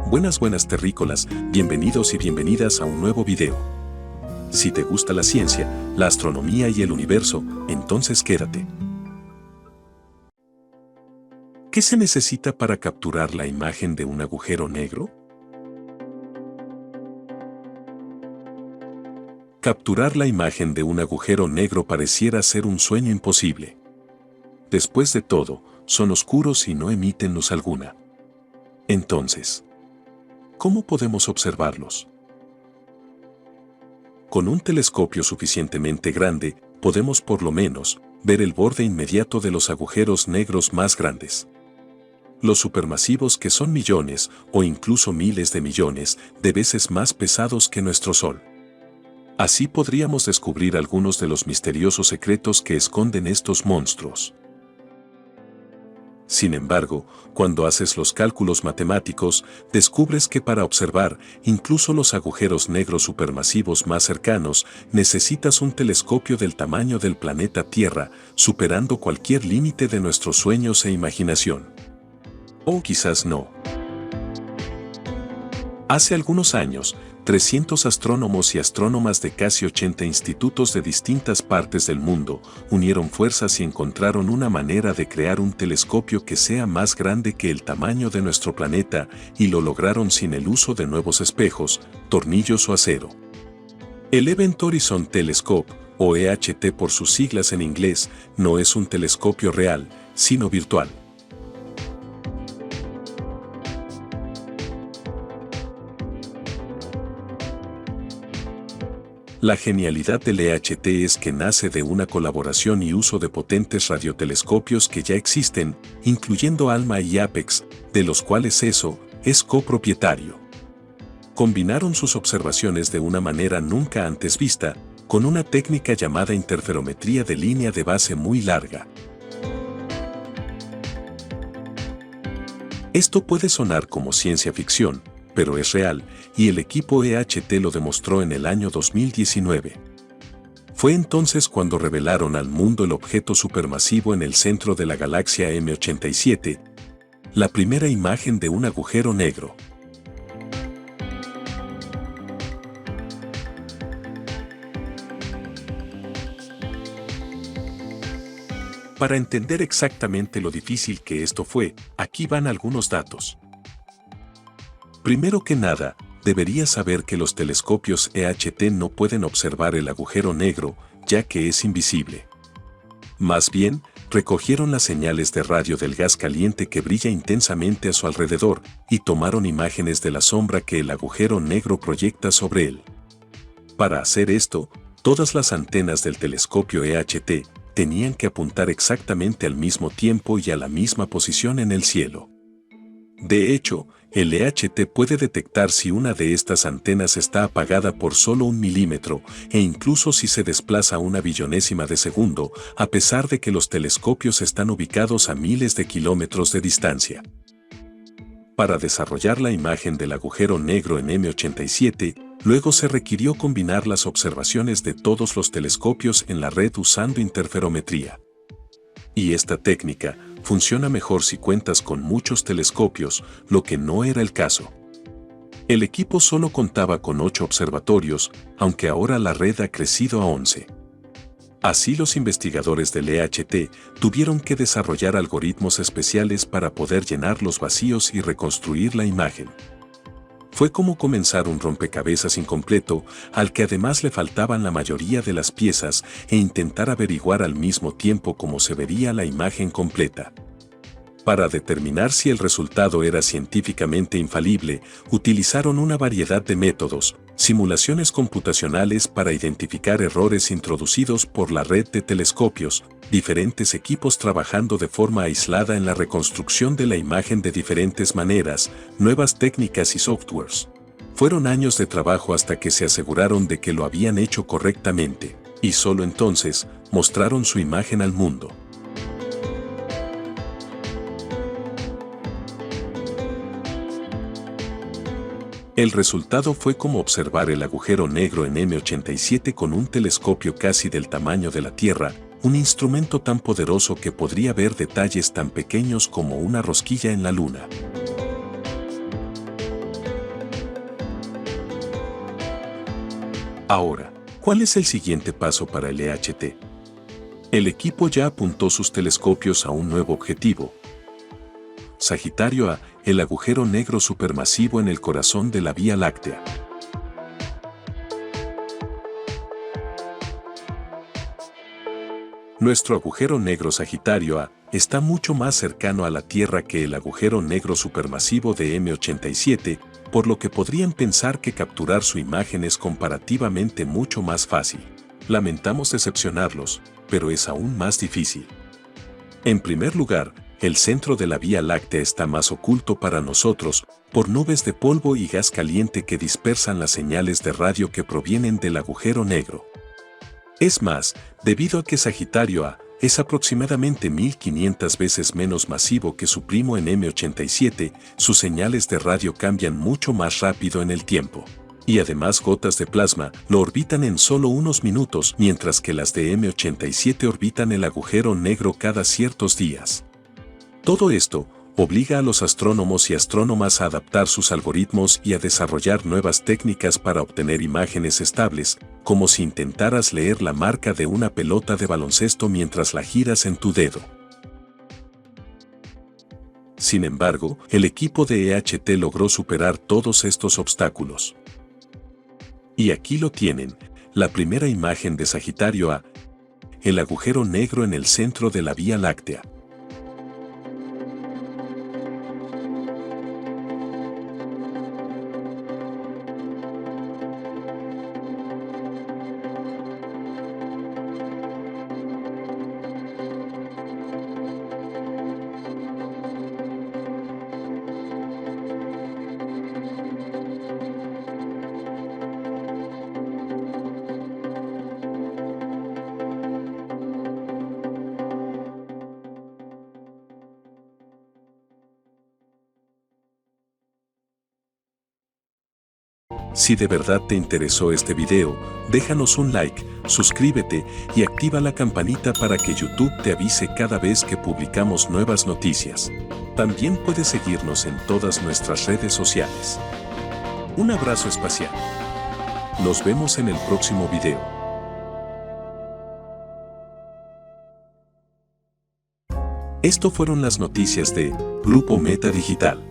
Buenas terrícolas, bienvenidos y bienvenidas a un nuevo video. Si te gusta la ciencia, la astronomía y el universo, entonces quédate. ¿Qué se necesita para capturar la imagen de un agujero negro? Capturar la imagen de un agujero negro pareciera ser un sueño imposible. Después de todo, son oscuros y no emiten luz alguna. Entonces, ¿cómo podemos observarlos? Con un telescopio suficientemente grande, podemos por lo menos ver el borde inmediato de los agujeros negros más grandes. Los supermasivos, que son millones o incluso miles de millones de veces más pesados que nuestro Sol. Así podríamos descubrir algunos de los misteriosos secretos que esconden estos monstruos. Sin embargo, cuando haces los cálculos matemáticos, descubres que para observar incluso los agujeros negros supermasivos más cercanos, necesitas un telescopio del tamaño del planeta Tierra, superando cualquier límite de nuestros sueños e imaginación. O quizás no. Hace algunos años, 300 astrónomos y astrónomas de casi 80 institutos de distintas partes del mundo unieron fuerzas y encontraron una manera de crear un telescopio que sea más grande que el tamaño de nuestro planeta, y lo lograron sin el uso de nuevos espejos, tornillos o acero. El Event Horizon Telescope, o EHT por sus siglas en inglés, no es un telescopio real, sino virtual. La genialidad del EHT es que nace de una colaboración y uso de potentes radiotelescopios que ya existen, incluyendo ALMA y APEX, de los cuales ESO es copropietario. Combinaron sus observaciones de una manera nunca antes vista, con una técnica llamada interferometría de línea de base muy larga. Esto puede sonar como ciencia ficción, pero es real, y el equipo EHT lo demostró en el año 2019. Fue entonces cuando revelaron al mundo el objeto supermasivo en el centro de la galaxia M87, la primera imagen de un agujero negro. Para entender exactamente lo difícil que esto fue, aquí van algunos datos. Primero que nada, deberías saber que los telescopios EHT no pueden observar el agujero negro, ya que es invisible. Más bien, recogieron las señales de radio del gas caliente que brilla intensamente a su alrededor, y tomaron imágenes de la sombra que el agujero negro proyecta sobre él. Para hacer esto, todas las antenas del telescopio EHT tenían que apuntar exactamente al mismo tiempo y a la misma posición en el cielo. De hecho, el EHT puede detectar si una de estas antenas está apagada por solo 1 milímetro, e incluso si se desplaza una billonésima de segundo, a pesar de que los telescopios están ubicados a miles de kilómetros de distancia. Para desarrollar la imagen del agujero negro en M87, luego se requirió combinar las observaciones de todos los telescopios en la red usando interferometría. Y esta técnica funciona mejor si cuentas con muchos telescopios, lo que no era el caso. El equipo solo contaba con 8 observatorios, aunque ahora la red ha crecido a 11. Así, los investigadores del EHT tuvieron que desarrollar algoritmos especiales para poder llenar los vacíos y reconstruir la imagen. Fue como comenzar un rompecabezas incompleto, al que además le faltaban la mayoría de las piezas, e intentar averiguar al mismo tiempo cómo se vería la imagen completa. Para determinar si el resultado era científicamente infalible, utilizaron una variedad de métodos, simulaciones computacionales para identificar errores introducidos por la red de telescopios, diferentes equipos trabajando de forma aislada en la reconstrucción de la imagen de diferentes maneras, nuevas técnicas y softwares. Fueron años de trabajo hasta que se aseguraron de que lo habían hecho correctamente, y solo entonces mostraron su imagen al mundo. El resultado fue como observar el agujero negro en M87 con un telescopio casi del tamaño de la Tierra, un instrumento tan poderoso que podría ver detalles tan pequeños como una rosquilla en la Luna. Ahora, ¿cuál es el siguiente paso para el EHT? El equipo ya apuntó sus telescopios a un nuevo objetivo. Sagitario A, el agujero negro supermasivo en el corazón de la Vía Láctea. Nuestro agujero negro Sagitario A está mucho más cercano a la Tierra que el agujero negro supermasivo de M87, por lo que podrían pensar que capturar su imagen es comparativamente mucho más fácil. Lamentamos decepcionarlos, pero es aún más difícil. En primer lugar, el centro de la Vía Láctea está más oculto para nosotros por nubes de polvo y gas caliente que dispersan las señales de radio que provienen del agujero negro. Es más, debido a que Sagitario A es aproximadamente 1500 veces menos masivo que su primo en M87, sus señales de radio cambian mucho más rápido en el tiempo. Y además gotas de plasma lo orbitan en solo unos minutos, mientras que las de M87 orbitan el agujero negro cada ciertos días. Todo esto obliga a los astrónomos y astrónomas a adaptar sus algoritmos y a desarrollar nuevas técnicas para obtener imágenes estables, como si intentaras leer la marca de una pelota de baloncesto mientras la giras en tu dedo. Sin embargo, el equipo de EHT logró superar todos estos obstáculos. Y aquí lo tienen, la primera imagen de Sagitario A, el agujero negro en el centro de la Vía Láctea. Si de verdad te interesó este video, déjanos un like, suscríbete y activa la campanita para que YouTube te avise cada vez que publicamos nuevas noticias. También puedes seguirnos en todas nuestras redes sociales. Un abrazo espacial. Nos vemos en el próximo video. Esto fueron las noticias de Grupo Meta Digital.